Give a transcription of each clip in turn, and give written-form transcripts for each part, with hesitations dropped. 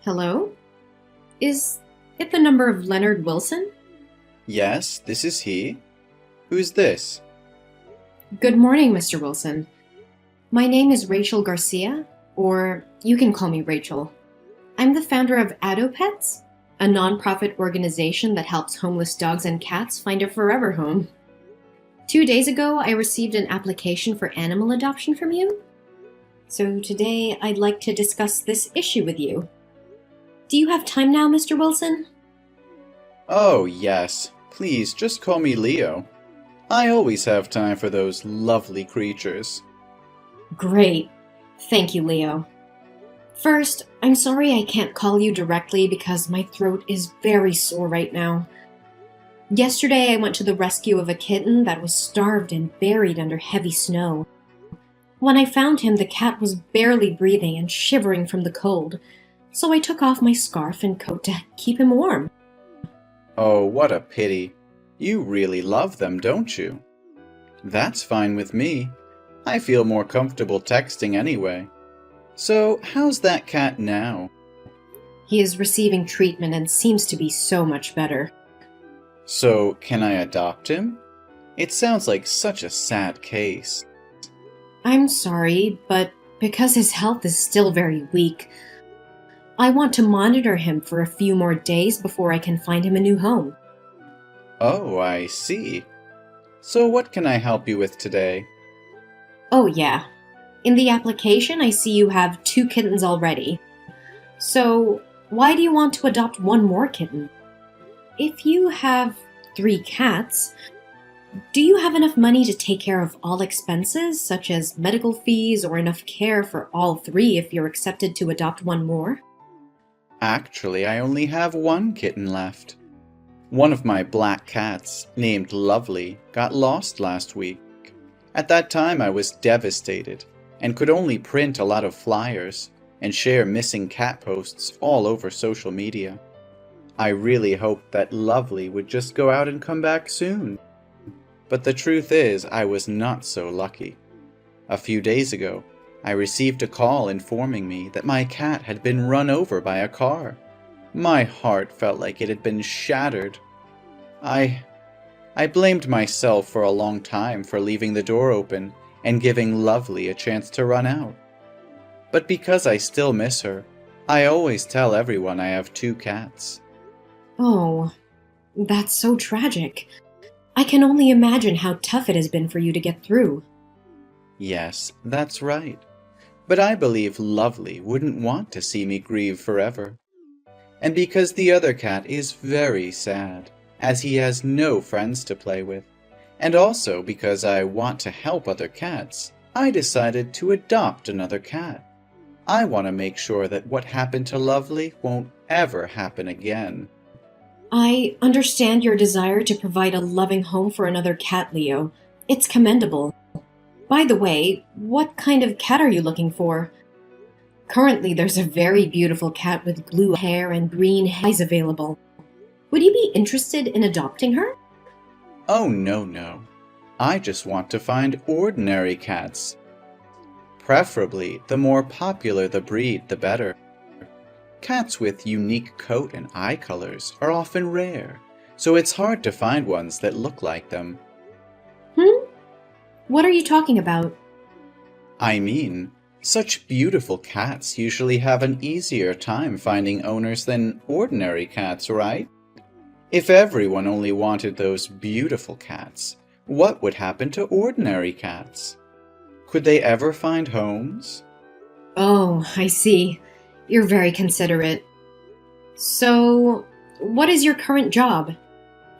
Hello? Is it the number of Leonard Wilson? Yes, this is he. Who's this? Good morning, Mr. Wilson. My name is Rachel Garcia, or you can call me Rachel. I'm the founder of Adopets, a nonprofit organization that helps homeless dogs and cats find a forever home. 2 days ago, I received an application for animal adoption from you. So today, I'd like to discuss this issue with you. Do you have time now, Mr. Wilson? Oh, yes. Please, just call me Leo. I always have time for those lovely creatures. Great. Thank you, Leo. First, I'm sorry I can't call you directly because my throat is very sore right now. Yesterday, I went to the rescue of a kitten that was starved and buried under heavy snow. When I found him, the cat was barely breathing and shivering from the cold, so I took off my scarf and coat to keep him warm. Oh, what a pity. You really love them, don't you? That's fine with me. I feel more comfortable texting anyway. So, how's that cat now? He is receiving treatment and seems to be so much better. So, can I adopt him? It sounds like such a sad case. I'm sorry, but because his health is still very weak, I want to monitor him for a few more days before I can find him a new home. Oh, I see. So what can I help you with today? Oh, yeah. In the application, I see you have 2 kittens already. So, why do you want to adopt one more kitten? If you have 3 cats, do you have enough money to take care of all expenses, such as medical fees, or enough care for all 3 if you're accepted to adopt one more? Actually, I only have one kitten left. One of my black cats, named Lovely, got lost last week. At that time, I was devastated and could only print a lot of flyers and share missing cat posts all over social media. I really hoped that Lovely would just go out and come back soon. But the truth is, I was not so lucky. A few days ago, I received a call informing me that my cat had been run over by a car. My heart felt like it had been shattered. I blamed myself for a long time for leaving the door open and giving Lovely a chance to run out. But because I still miss her, I always tell everyone I have 2 cats. Oh, that's so tragic. I can only imagine how tough it has been for you to get through. Yes, that's right. But I believe Lovely wouldn't want to see me grieve forever. And because the other cat is very sad, as he has no friends to play with, and also because I want to help other cats, I decided to adopt another cat. I want to make sure that what happened to Lovely won't ever happen again. I understand your desire to provide a loving home for another cat, Leo. It's commendable. By the way, what kind of cat are you looking for? Currently, there's a very beautiful cat with blue hair and green eyes available. Would you be interested in adopting her? Oh, no. I just want to find ordinary cats. Preferably, the more popular the breed, the better. Cats with unique coat and eye colors are often rare, so it's hard to find ones that look like them. What are you talking about? I mean, such beautiful cats usually have an easier time finding owners than ordinary cats, right? If everyone only wanted those beautiful cats, what would happen to ordinary cats? Could they ever find homes? Oh, I see. You're very considerate. So, what is your current job?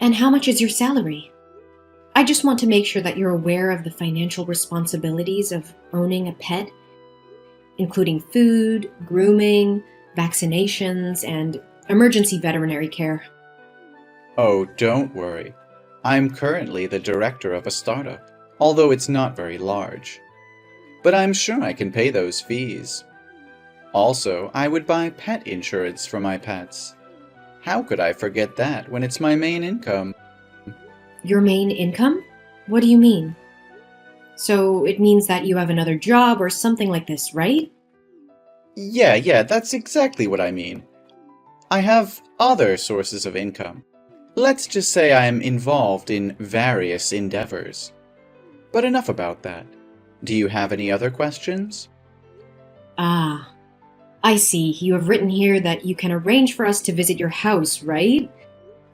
And how much is your salary? I just want to make sure that you're aware of the financial responsibilities of owning a pet, including food, grooming, vaccinations, and emergency veterinary care. Oh, don't worry. I'm currently the director of a startup, although it's not very large. But I'm sure I can pay those fees. Also, I would buy pet insurance for my pets. How could I forget that when it's my main income? Your main income? What do you mean? So it means that you have another job or something like this, right? Yeah, that's exactly what I mean. I have other sources of income. Let's just say I am involved in various endeavors. But enough about that. Do you have any other questions? Ah, I see. You have written here that you can arrange for us to visit your house, right?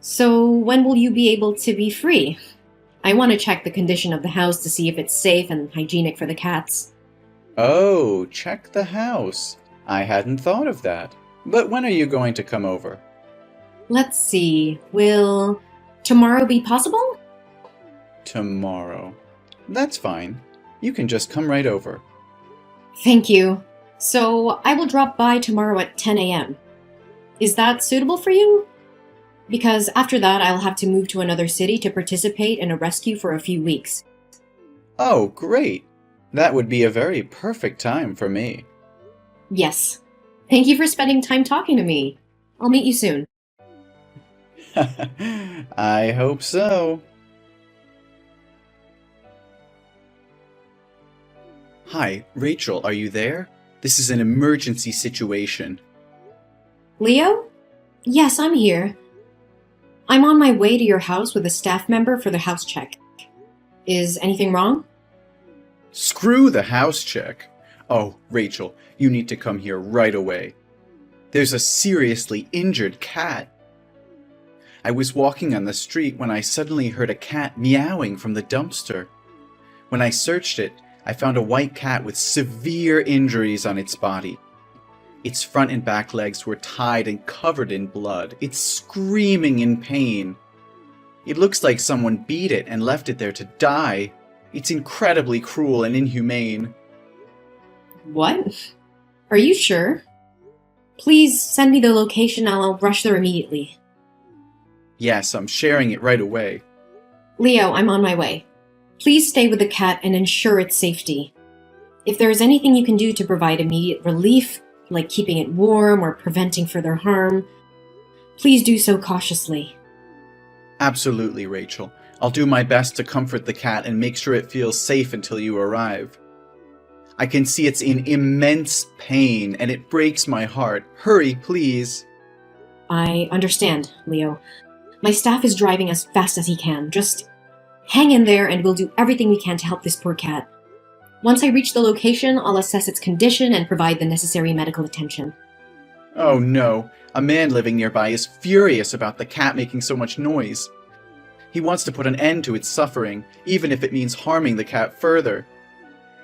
So when will you be able to be free? I want to check the condition of the house to see if it's safe and hygienic for the cats. Oh, check the house. I hadn't thought of that. But when are you going to come over? Let's see. Will tomorrow be possible? Tomorrow. That's fine. You can just come right over. Thank you. So I will drop by tomorrow at 10 a.m. Is that suitable for you? Because after that, I'll have to move to another city to participate in a rescue for a few weeks. Oh, great. That would be a very perfect time for me. Yes. Thank you for spending time talking to me. I'll meet you soon. I hope so. Hi, Rachel, are you there? This is an emergency situation. Leo? Yes, I'm here. I'm on my way to your house with a staff member for the house check. Is anything wrong? Screw the house check. Oh, Rachel, you need to come here right away. There's a seriously injured cat. I was walking on the street when I suddenly heard a cat meowing from the dumpster. When I searched it, I found a white cat with severe injuries on its body. Its front and back legs were tied and covered in blood. It's screaming in pain. It looks like someone beat it and left it there to die. It's incredibly cruel and inhumane. What? Are you sure? Please send me the location and I'll rush there immediately. Yes, I'm sharing it right away. Leo, I'm on my way. Please stay with the cat and ensure its safety. If there is anything you can do to provide immediate relief, like keeping it warm or preventing further harm, please do so cautiously. Absolutely, Rachel. I'll do my best to comfort the cat and make sure it feels safe until you arrive. I can see it's in immense pain and it breaks my heart. Hurry, please. I understand, Leo. My staff is driving as fast as he can. Just hang in there and we'll do everything we can to help this poor cat. Once I reach the location, I'll assess its condition and provide the necessary medical attention. Oh no, a man living nearby is furious about the cat making so much noise. He wants to put an end to its suffering, even if it means harming the cat further.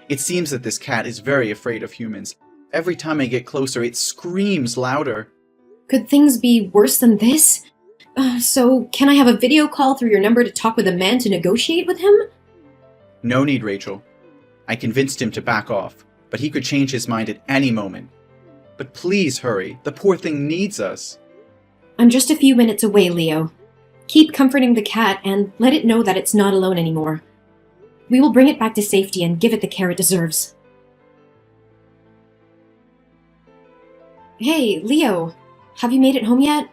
It seems that this cat is very afraid of humans. Every time I get closer, it screams louder. Could things be worse than this? So, can I have a video call through your number to talk with a man to negotiate with him? No need, Rachel. I convinced him to back off, but he could change his mind at any moment. But please hurry, the poor thing needs us. I'm just a few minutes away, Leo. Keep comforting the cat and let it know that it's not alone anymore. We will bring it back to safety and give it the care it deserves. Hey, Leo, have you made it home yet?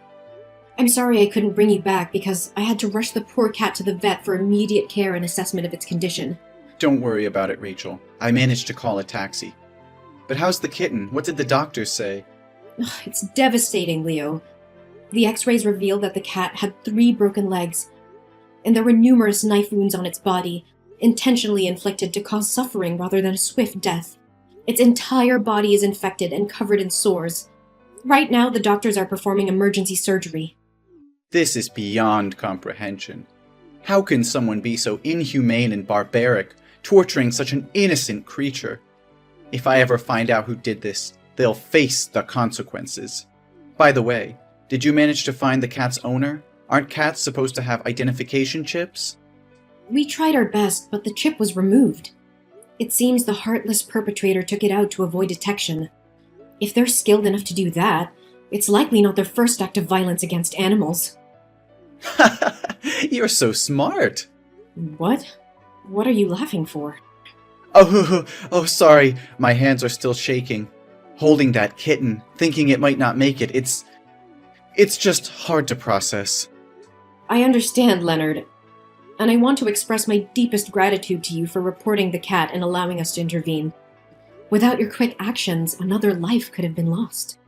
I'm sorry I couldn't bring you back because I had to rush the poor cat to the vet for immediate care and assessment of its condition. Don't worry about it, Rachel. I managed to call a taxi. But how's the kitten? What did the doctors say? It's devastating, Leo. The x-rays revealed that the cat had 3 broken legs, and there were numerous knife wounds on its body, intentionally inflicted to cause suffering rather than a swift death. Its entire body is infected and covered in sores. Right now, the doctors are performing emergency surgery. This is beyond comprehension. How can someone be so inhumane and barbaric, torturing such an innocent creature? If I ever find out who did this, they'll face the consequences. By the way, did you manage to find the cat's owner? Aren't cats supposed to have identification chips? We tried our best, but the chip was removed. It seems the heartless perpetrator took it out to avoid detection. If they're skilled enough to do that, it's likely not their first act of violence against animals. You're so smart. What? What are you laughing for? Oh, sorry. My hands are still shaking. Holding that kitten, thinking it might not make it, it's just hard to process. I understand, Leonard, and I want to express my deepest gratitude to you for reporting the cat and allowing us to intervene. Without your quick actions, another life could have been lost.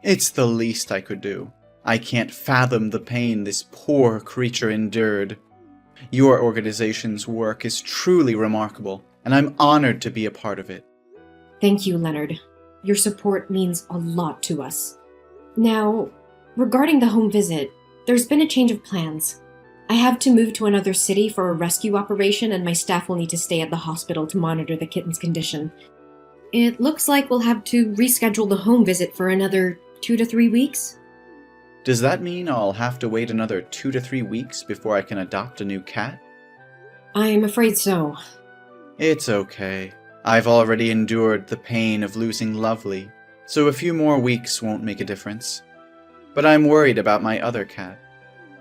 It's the least I could do. I can't fathom the pain this poor creature endured. Your organization's work is truly remarkable, and I'm honored to be a part of it. Thank you, Leonard. Your support means a lot to us. Now, regarding the home visit, there's been a change of plans. I have to move to another city for a rescue operation, and my staff will need to stay at the hospital to monitor the kitten's condition. It looks like we'll have to reschedule the home visit for another 2 to 3 weeks. Does that mean I'll have to wait another 2 to 3 weeks before I can adopt a new cat? I'm afraid so. It's okay. I've already endured the pain of losing Lovely, so a few more weeks won't make a difference. But I'm worried about my other cat.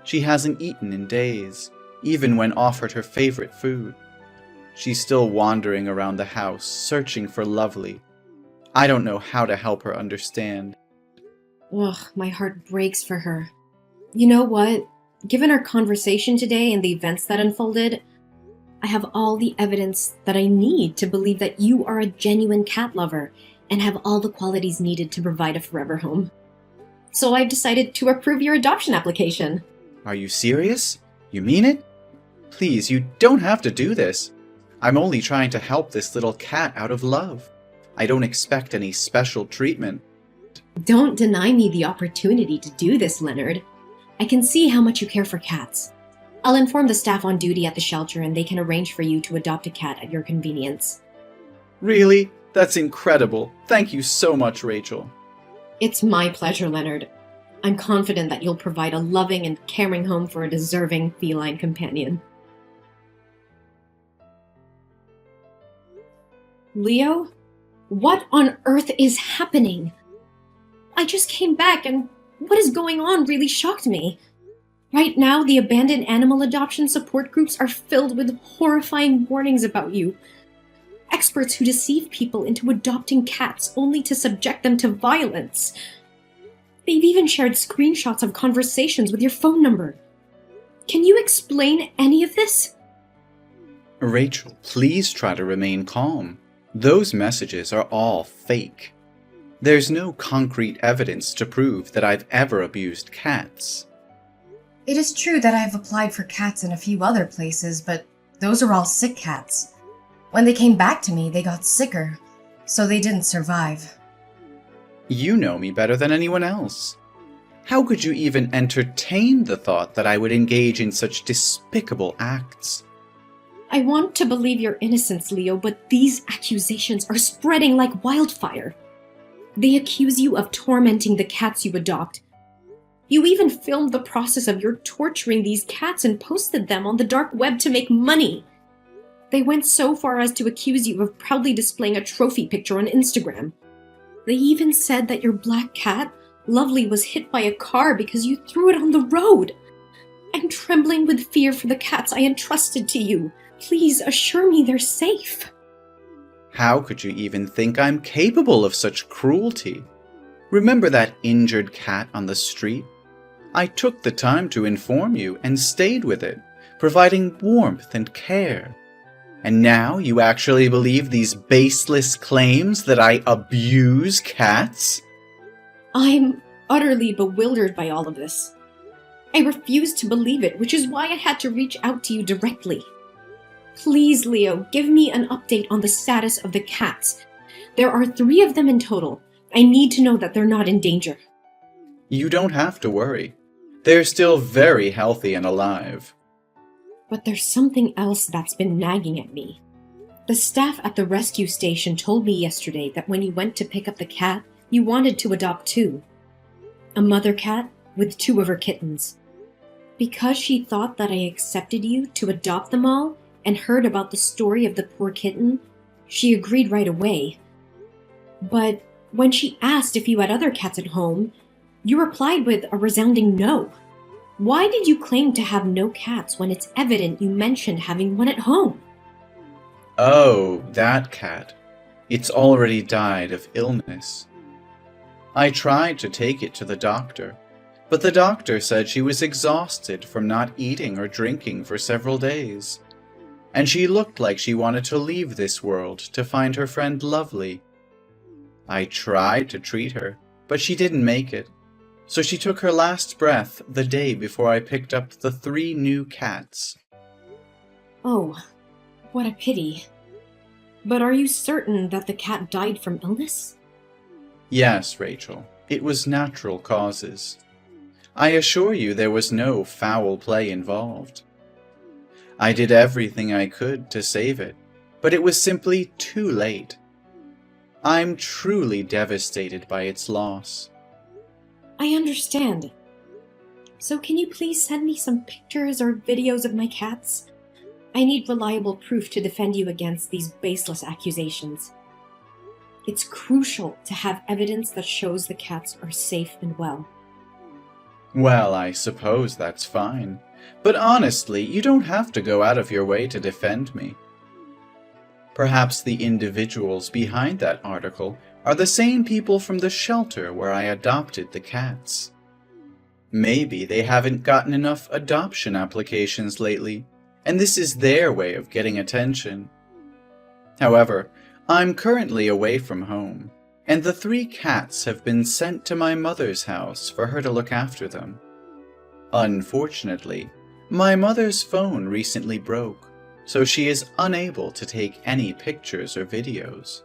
She hasn't eaten in days, even when offered her favorite food. She's still wandering around the house, searching for Lovely. I don't know how to help her understand. Ugh, my heart breaks for her. You know what? Given our conversation today and the events that unfolded, I have all the evidence that I need to believe that you are a genuine cat lover and have all the qualities needed to provide a forever home. So I've decided to approve your adoption application. Are you serious? You mean it? Please, you don't have to do this. I'm only trying to help this little cat out of love. I don't expect any special treatment. Don't deny me the opportunity to do this, Leonard. I can see how much you care for cats. I'll inform the staff on duty at the shelter and they can arrange for you to adopt a cat at your convenience. Really? That's incredible. Thank you so much, Rachel. It's my pleasure, Leonard. I'm confident that you'll provide a loving and caring home for a deserving feline companion. Leo? What on earth is happening? I just came back and what is going on really shocked me. Right now, the abandoned animal adoption support groups are filled with horrifying warnings about you. Experts who deceive people into adopting cats only to subject them to violence. They've even shared screenshots of conversations with your phone number. Can you explain any of this? Rachel, please try to remain calm. Those messages are all fake. There's no concrete evidence to prove that I've ever abused cats. It is true that I have applied for cats in a few other places, but those are all sick cats. When they came back to me, they got sicker, so they didn't survive. You know me better than anyone else. How could you even entertain the thought that I would engage in such despicable acts? I want to believe your innocence, Leo, but these accusations are spreading like wildfire. They accuse you of tormenting the cats you adopt. You even filmed the process of your torturing these cats and posted them on the dark web to make money. They went so far as to accuse you of proudly displaying a trophy picture on Instagram. They even said that your black cat, Lovely, was hit by a car because you threw it on the road. I'm trembling with fear for the cats I entrusted to you. Please assure me they're safe. How could you even think I'm capable of such cruelty? Remember that injured cat on the street? I took the time to inform you and stayed with it, providing warmth and care. And now you actually believe these baseless claims that I abuse cats? I'm utterly bewildered by all of this. I refuse to believe it, which is why I had to reach out to you directly. Please, Leo, give me an update on the status of the cats. There are 3 of them in total. I need to know that they're not in danger. You don't have to worry. They're still very healthy and alive. But there's something else that's been nagging at me. The staff at the rescue station told me yesterday that when you went to pick up the cat, you wanted to adopt 2. A mother cat with 2 of her kittens. Because she thought that I accepted you to adopt them all and heard about the story of the poor kitten, she agreed right away. But when she asked if you had other cats at home, you replied with a resounding no. Why did you claim to have no cats when it's evident you mentioned having one at home? Oh, that cat. It's already died of illness. I tried to take it to the doctor, but the doctor said she was exhausted from not eating or drinking for several days. and she looked like she wanted to leave this world to find her friend Lovely. I tried to treat her, but she didn't make it, so she took her last breath the day before I picked up the 3 new cats. Oh, what a pity. But are you certain that the cat died from illness? Yes, Rachel, it was natural causes. I assure you there was no foul play involved. I did everything I could to save it, but it was simply too late. I'm truly devastated by its loss. I understand. So can you please send me some pictures or videos of my cats? I need reliable proof to defend you against these baseless accusations. It's crucial to have evidence that shows the cats are safe and well. Well, I suppose that's fine. But honestly, you don't have to go out of your way to defend me. Perhaps the individuals behind that article are the same people from the shelter where I adopted the cats. Maybe they haven't gotten enough adoption applications lately, and this is their way of getting attention. However, I'm currently away from home, and the 3 cats have been sent to my mother's house for her to look after them. Unfortunately, my mother's phone recently broke, so she is unable to take any pictures or videos.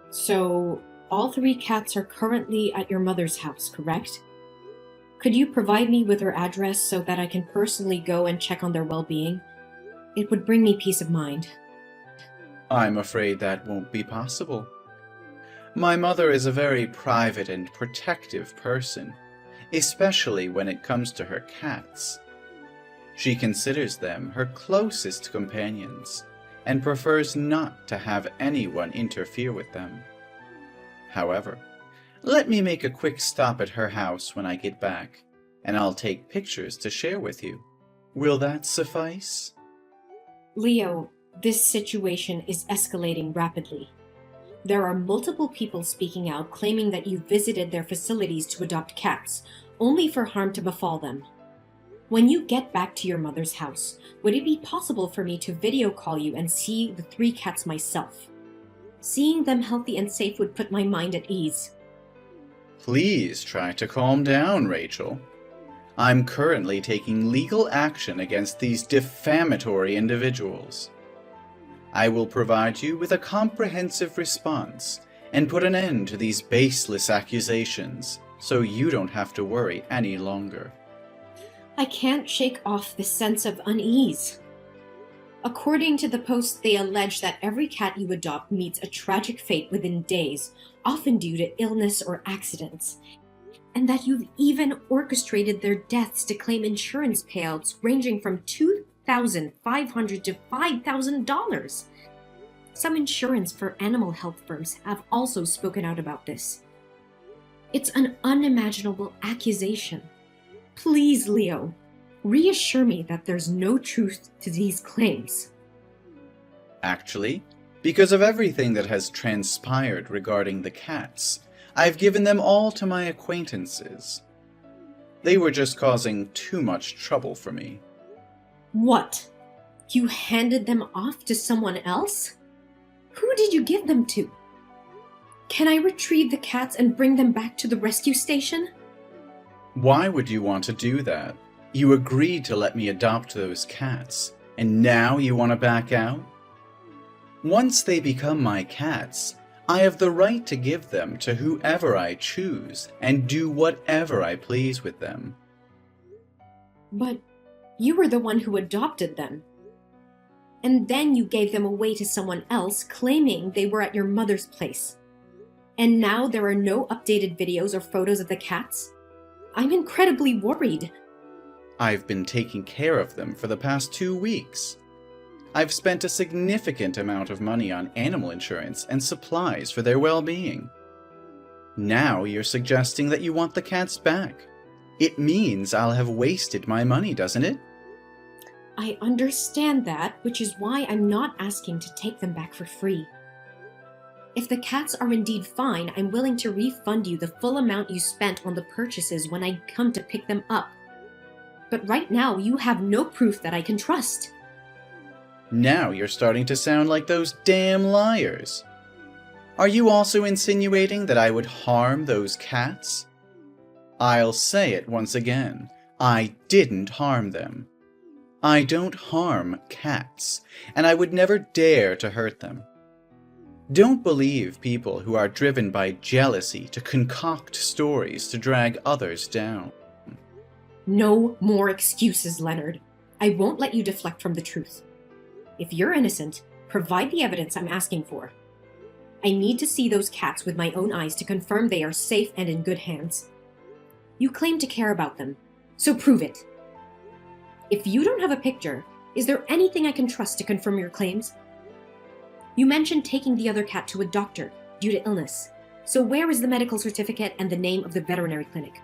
So, all 3 cats are currently at your mother's house, correct? Could you provide me with her address so that I can personally go and check on their well-being? It would bring me peace of mind. I'm afraid that won't be possible. My mother is a very private and protective person, especially when it comes to her cats. She considers them her closest companions and prefers not to have anyone interfere with them. However, let me make a quick stop at her house when I get back, and I'll take pictures to share with you. Will that suffice? Leo, this situation is escalating rapidly. There are multiple people speaking out claiming that you visited their facilities to adopt cats, only for harm to befall them. When you get back to your mother's house, would it be possible for me to video call you and see the 3 cats myself? Seeing them healthy and safe would put my mind at ease. Please try to calm down, Rachel. I'm currently taking legal action against these defamatory individuals. I will provide you with a comprehensive response and put an end to these baseless accusations, so you don't have to worry any longer. I can't shake off this sense of unease. According to the post, they allege that every cat you adopt meets a tragic fate within days, often due to illness or accidents, and that you've even orchestrated their deaths to claim insurance payouts ranging from $2,500 to $5,000. Some insurance for animal health firms have also spoken out about this. It's an unimaginable accusation. Please, Leo, reassure me that there's no truth to these claims. Actually, because of everything that has transpired regarding the cats, I've given them all to my acquaintances. They were just causing too much trouble for me. What? You handed them off to someone else? Who did you give them to? Can I retrieve the cats and bring them back to the rescue station? Why would you want to do that? You agreed to let me adopt those cats, and now you want to back out? Once they become my cats, I have the right to give them to whoever I choose and do whatever I please with them. But you were the one who adopted them. And then you gave them away to someone else, claiming they were at your mother's place. And now there are no updated videos or photos of the cats? I'm incredibly worried. I've been taking care of them for the past 2 weeks. I've spent a significant amount of money on animal insurance and supplies for their well-being. Now you're suggesting that you want the cats back. It means I'll have wasted my money, doesn't it? I understand that, which is why I'm not asking to take them back for free. If the cats are indeed fine, I'm willing to refund you the full amount you spent on the purchases when I come to pick them up. But right now, you have no proof that I can trust. Now you're starting to sound like those damn liars. Are you also insinuating that I would harm those cats? I'll say it once again. I didn't harm them. I don't harm cats, and I would never dare to hurt them. Don't believe people who are driven by jealousy to concoct stories to drag others down. No more excuses, Leonard. I won't let you deflect from the truth. If you're innocent, provide the evidence I'm asking for. I need to see those cats with my own eyes to confirm they are safe and in good hands. You claim to care about them, so prove it. If you don't have a picture, is there anything I can trust to confirm your claims? You mentioned taking the other cat to a doctor due to illness. So where is the medical certificate and the name of the veterinary clinic?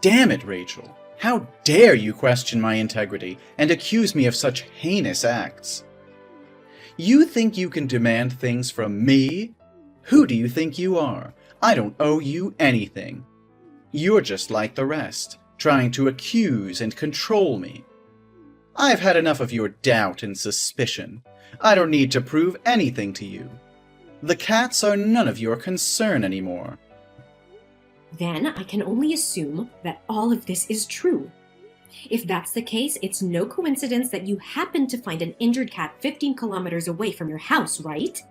Damn it, Rachel. How dare you question my integrity and accuse me of such heinous acts? You think you can demand things from me? Who do you think you are? I don't owe you anything. You're just like the rest, trying to accuse and control me. I've had enough of your doubt and suspicion. I don't need to prove anything to you. The cats are none of your concern anymore. Then I can only assume that all of this is true. If that's the case, it's no coincidence that you happened to find an injured cat 15 kilometers away from your house, right?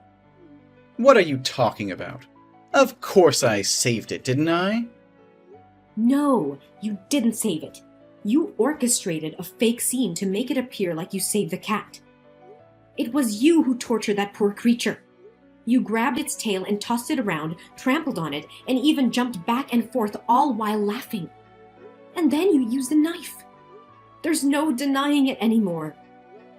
What are you talking about? Of course I saved it, didn't I? No, you didn't save it. You orchestrated a fake scene to make it appear like you saved the cat. It was you who tortured that poor creature. You grabbed its tail and tossed it around, trampled on it, and even jumped back and forth all while laughing. And then you used a knife. There's no denying it anymore.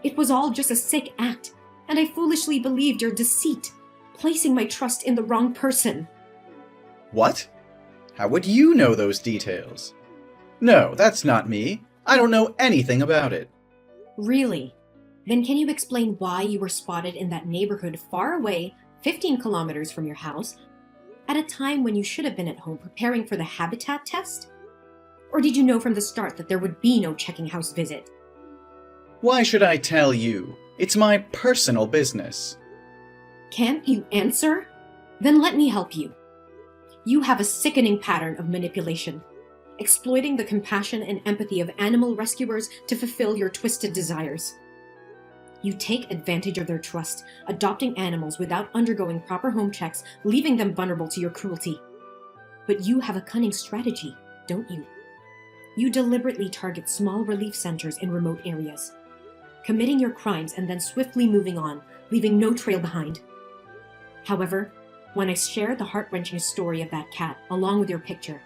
It was all just a sick act, and I foolishly believed your deceit, placing my trust in the wrong person. What? How would you know those details? No, that's not me. I don't know anything about it. Really? Then can you explain why you were spotted in that neighborhood far away, 15 kilometers from your house, at a time when you should have been at home preparing for the habitat test? Or did you know from the start that there would be no checking house visit? Why should I tell you? It's my personal business. Can't you answer? Then let me help you. You have a sickening pattern of manipulation, exploiting the compassion and empathy of animal rescuers to fulfill your twisted desires. You take advantage of their trust, adopting animals without undergoing proper home checks, leaving them vulnerable to your cruelty. But you have a cunning strategy, don't you? You deliberately target small relief centers in remote areas, committing your crimes and then swiftly moving on, leaving no trail behind. However, when I shared the heart-wrenching story of that cat along with your picture,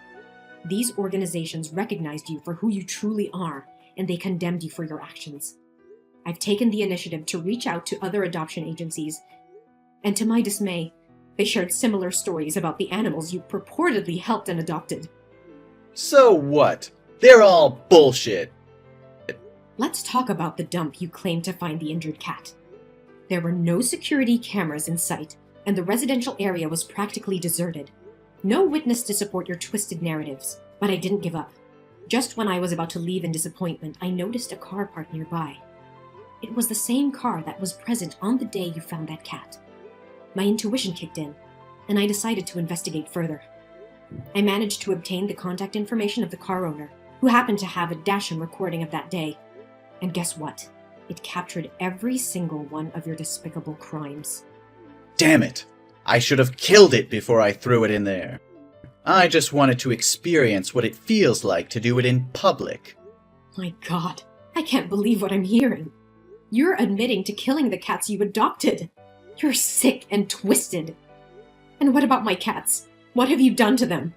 these organizations recognized you for who you truly are, and they condemned you for your actions. I've taken the initiative to reach out to other adoption agencies, and to my dismay, they shared similar stories about the animals you purportedly helped and adopted. So what? They're all bullshit. Let's talk about the dump you claimed to find the injured cat. There were no security cameras in sight, and the residential area was practically deserted. No witness to support your twisted narratives, but I didn't give up. Just when I was about to leave in disappointment, I noticed a car parked nearby. It was the same car that was present on the day you found that cat. My intuition kicked in, and I decided to investigate further. I managed to obtain the contact information of the car owner, who happened to have a dashcam recording of that day. And guess what? It captured every single one of your despicable crimes. Damn it! I should have killed it before I threw it in there. I just wanted to experience what it feels like to do it in public. My God, I can't believe what I'm hearing. You're admitting to killing the cats you adopted. You're sick and twisted. And what about my cats? What have you done to them?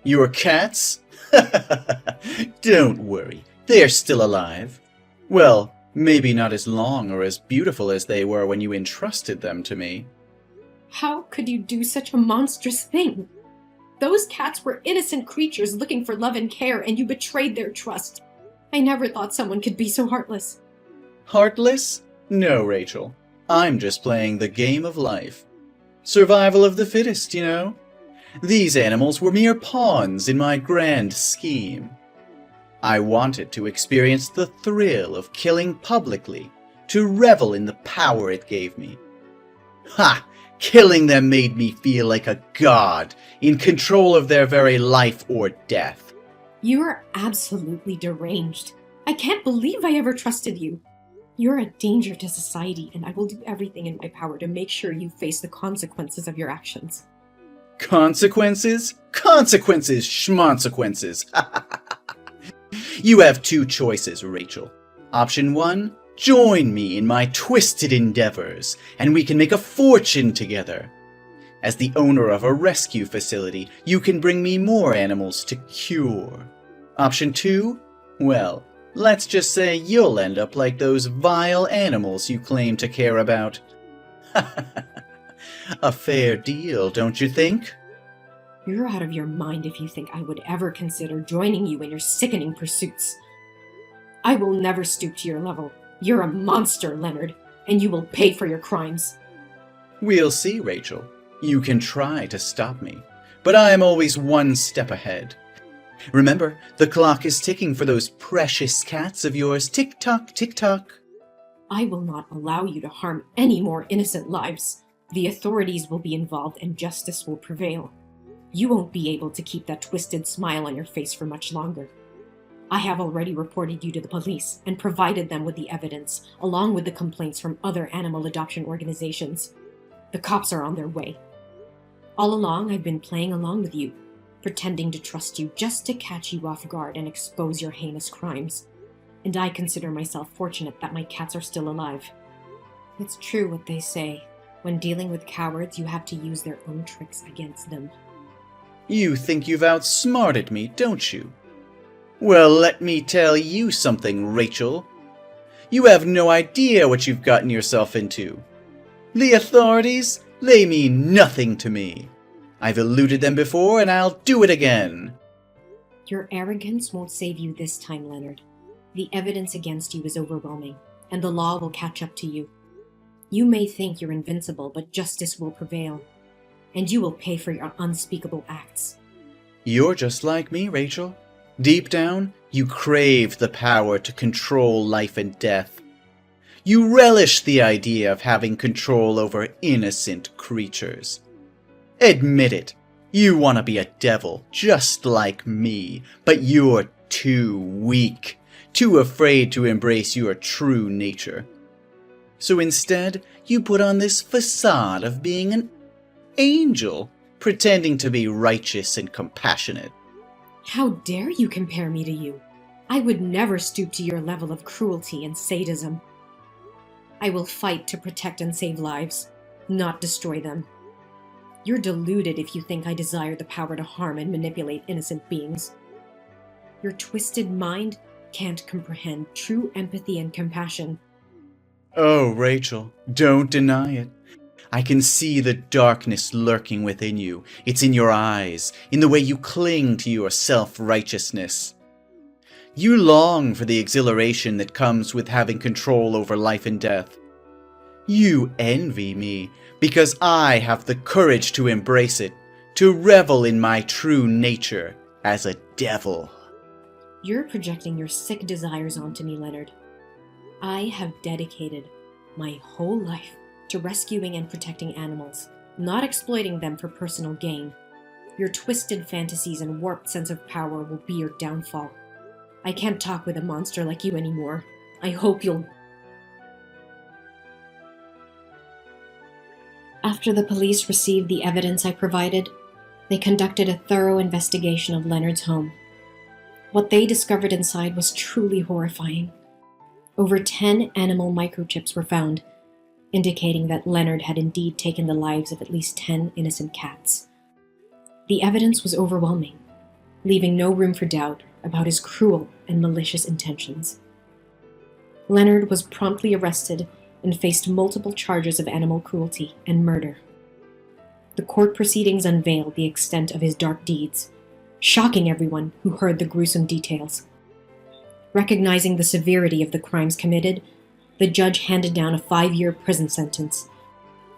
Your cats? Don't worry, they're still alive. Well, maybe not as long or as beautiful as they were when you entrusted them to me. How could you do such a monstrous thing? Those cats were innocent creatures looking for love and care, and you betrayed their trust. I never thought someone could be so heartless. Heartless? No, Rachel. I'm just playing the game of life. Survival of the fittest, you know? These animals were mere pawns in my grand scheme. I wanted to experience the thrill of killing publicly, to revel in the power it gave me. Ha! Killing them made me feel like a god, in control of their very life or death. You are absolutely deranged. I can't believe I ever trusted you. You're a danger to society, and I will do everything in my power to make sure you face the consequences of your actions. Consequences? Consequences, schmonsequences. You have two choices, Rachel. Option 1, join me in my twisted endeavors, and we can make a fortune together. As the owner of a rescue facility, you can bring me more animals to cure. Option 2, well, let's just say you'll end up like those vile animals you claim to care about. A fair deal, don't you think? You're out of your mind if you think I would ever consider joining you in your sickening pursuits. I will never stoop to your level. You're a monster, Leonard, and you will pay for your crimes. We'll see, Rachel. You can try to stop me, but I am always one step ahead. Remember, the clock is ticking for those precious cats of yours. Tick-tock, tick-tock. I will not allow you to harm any more innocent lives. The authorities will be involved and justice will prevail. You won't be able to keep that twisted smile on your face for much longer. I have already reported you to the police and provided them with the evidence, along with the complaints from other animal adoption organizations. The cops are on their way. All along, I've been playing along with you, pretending to trust you just to catch you off guard and expose your heinous crimes. And I consider myself fortunate that my cats are still alive. It's true what they say. When dealing with cowards, you have to use their own tricks against them. You think you've outsmarted me, don't you? Well, let me tell you something, Rachel. You have no idea what you've gotten yourself into. The authorities, they mean nothing to me. I've eluded them before, and I'll do it again. Your arrogance won't save you this time, Leonard. The evidence against you is overwhelming, and the law will catch up to you. You may think you're invincible, but justice will prevail, and you will pay for your unspeakable acts. You're just like me, Rachel. Deep down, you crave the power to control life and death. You relish the idea of having control over innocent creatures. Admit it, you want to be a devil just like me, but you're too weak, too afraid to embrace your true nature. So instead, you put on this facade of being an angel, pretending to be righteous and compassionate. How dare you compare me to you? I would never stoop to your level of cruelty and sadism. I will fight to protect and save lives, not destroy them. You're deluded if you think I desire the power to harm and manipulate innocent beings. Your twisted mind can't comprehend true empathy and compassion. Oh, Rachel, don't deny it. I can see the darkness lurking within you. It's in your eyes, in the way you cling to your self-righteousness. You long for the exhilaration that comes with having control over life and death. You envy me because I have the courage to embrace it, to revel in my true nature as a devil. You're projecting your sick desires onto me, Leonard. I have dedicated my whole life to rescuing and protecting animals, not exploiting them for personal gain. Your twisted fantasies and warped sense of power will be your downfall. I can't talk with a monster like you anymore. I hope you'll... After the police received the evidence I provided, they conducted a thorough investigation of Leonard's home. What they discovered inside was truly horrifying. Over 10 animal microchips were found, indicating that Leonard had indeed taken the lives of at least 10 innocent cats. The evidence was overwhelming, leaving no room for doubt about his cruel and malicious intentions. Leonard was promptly arrested and faced multiple charges of animal cruelty and murder. The court proceedings unveiled the extent of his dark deeds, shocking everyone who heard the gruesome details. Recognizing the severity of the crimes committed, the judge handed down a 5-year prison sentence,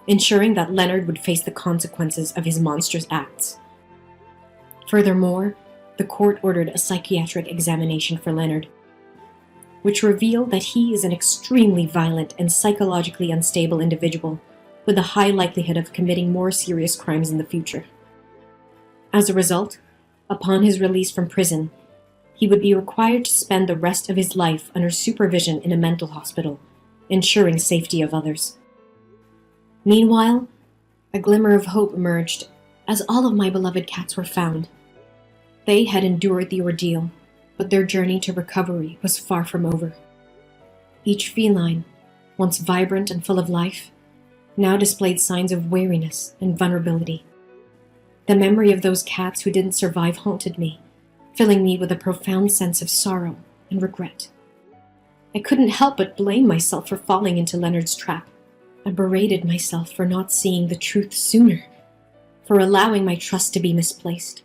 ensuring that Leonard would face the consequences of his monstrous acts. Furthermore, the court ordered a psychiatric examination for Leonard. which reveal that he is an extremely violent and psychologically unstable individual with a high likelihood of committing more serious crimes in the future. As a result, upon his release from prison, he would be required to spend the rest of his life under supervision in a mental hospital, ensuring safety of others. Meanwhile, a glimmer of hope emerged as all of my beloved cats were found. They had endured the ordeal, but their journey to recovery was far from over. Each feline, once vibrant and full of life, now displayed signs of weariness and vulnerability. The memory of those cats who didn't survive haunted me, filling me with a profound sense of sorrow and regret. I couldn't help but blame myself for falling into Leonard's trap. I berated myself for not seeing the truth sooner, for allowing my trust to be misplaced.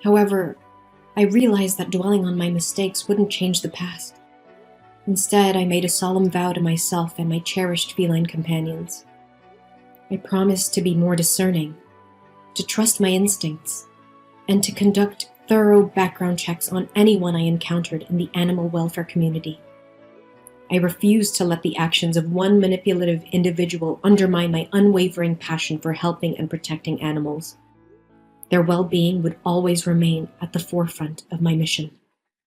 However, I realized that dwelling on my mistakes wouldn't change the past. Instead, I made a solemn vow to myself and my cherished feline companions. I promised to be more discerning, to trust my instincts, and to conduct thorough background checks on anyone I encountered in the animal welfare community. I refused to let the actions of one manipulative individual undermine my unwavering passion for helping and protecting animals. Their well-being would always remain at the forefront of my mission.